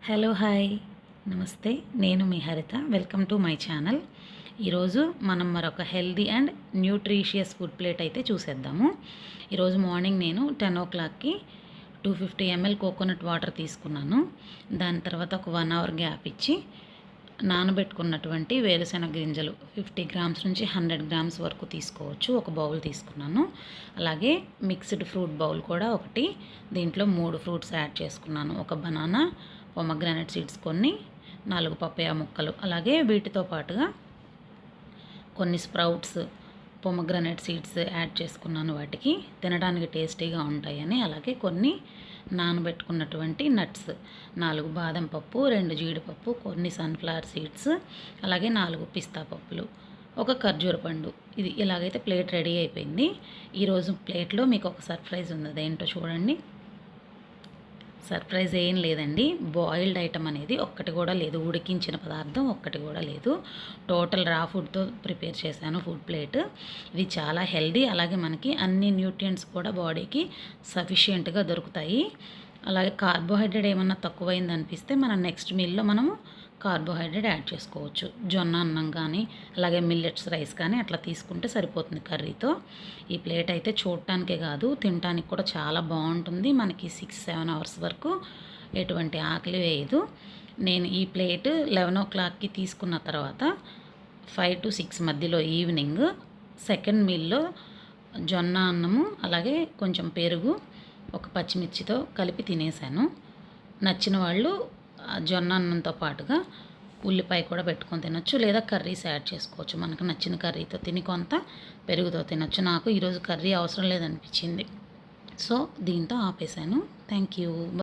Hello hi నమస్తే. నేను మీ హరిత. Welcome to my channel. ఈరోజు మనం మరొక healthy and nutritious food plate అయితే చూసేద్దాము. ఈరోజు మార్నింగ్ నేను 10 o'clockకి 250 ml కోకోనట్ వాటర్ తీసుకున్నాను. దాని తర్వాత ఒక 1 hour గ్యాప్ ఇచ్చి నానబెట్టుకున్నటువంటి వేరుశెనగ గింజలు 50 grams నుంచి 100 grams వరకు తీసుకోవచ్చు. ఒక బౌల్ తీసుకున్నాను. అలాగే మిక్స్డ్ ఫ్రూట్ బౌల్ కూడా ఒకటి, దీంట్లో 3 ఫ్రూట్స్ యాడ్ చేసుకున్నాను. ఒక బనానా, పొమగ్రానైట్ సీడ్స్ కొన్ని, 4 పపాయ ముక్కలు, అలాగే వీటితో పాటుగా కొన్ని స్ప్రౌట్స్, పొమగ్రానైట్ సీడ్స్ యాడ్ చేసుకున్నాను. వాటికి తినడానికి టేస్టీగా ఉంటాయని. అలాగే కొన్ని నానబెట్టుకున్నటువంటి నట్స్, 4 బాదం పప్పు, 2 జీడిపప్పు, కొన్ని సన్ఫ్లవర్ సీడ్స్, అలాగే 4 పిస్తా పప్పులు, ఒక ఖర్జూర పండు. ఇది ఇలాగైతే ప్లేట్ రెడీ అయిపోయింది. ఈరోజు ప్లేట్లో మీకు ఒక సర్ప్రైజ్ ఉంది. అదేంటో చూడండి. సర్ప్రైజ్ ఏం లేదండి. బాయిల్డ్ ఐటమ్ అనేది ఒక్కటి కూడా లేదు. ఉడికించిన పదార్థం ఒక్కటి కూడా లేదు. టోటల్ రా ఫుడ్తో ప్రిపేర్ చేశాను ఫుడ్ ప్లేట్. ఇది చాలా హెల్దీ. అలాగే మనకి అన్ని న్యూట్రియంట్స్ కూడా బాడీకి సఫిషియెంట్గా దొరుకుతాయి. అలాగే కార్బోహైడ్రేట్ ఏమన్నా తక్కువైంది అనిపిస్తే మనం నెక్స్ట్ మీల్లో మనము కార్బోహైడ్రేట్ యాడ్ చేసుకోవచ్చు. జొన్న అన్నం కానీ, అలాగే మిల్లెట్స్ రైస్ కానీ అట్లా తీసుకుంటే సరిపోతుంది కర్రీతో. ఈ ప్లేట్ అయితే చూడటానికే కాదు, తినడానికి కూడా చాలా బాగుంటుంది. మనకి 6-7 hours వరకు ఎటువంటి ఆకలి వేయదు. నేను ఈ ప్లేట్ 11 o'clockకి తీసుకున్న తర్వాత 5 to 6 మధ్యలో ఈవినింగ్ సెకండ్ మీల్లో జొన్న అన్నము, అలాగే కొంచెం పెరుగు, ఒక పచ్చిమిర్చితో కలిపి తినేసాను. నచ్చిన వాళ్ళు జొన్న అన్నంతో పాటుగా ఉల్లిపాయ కూడా పెట్టుకొని తినొచ్చు, లేదా కర్రీస్ యాడ్ చేసుకోవచ్చు. మనకు నచ్చిన కర్రీతో తిని కొంత పెరుగుతో తినొచ్చు. నాకు ఈరోజు కర్రీ అవసరం లేదనిపించింది, సో దీంతో ఆపేసాను. Thank you.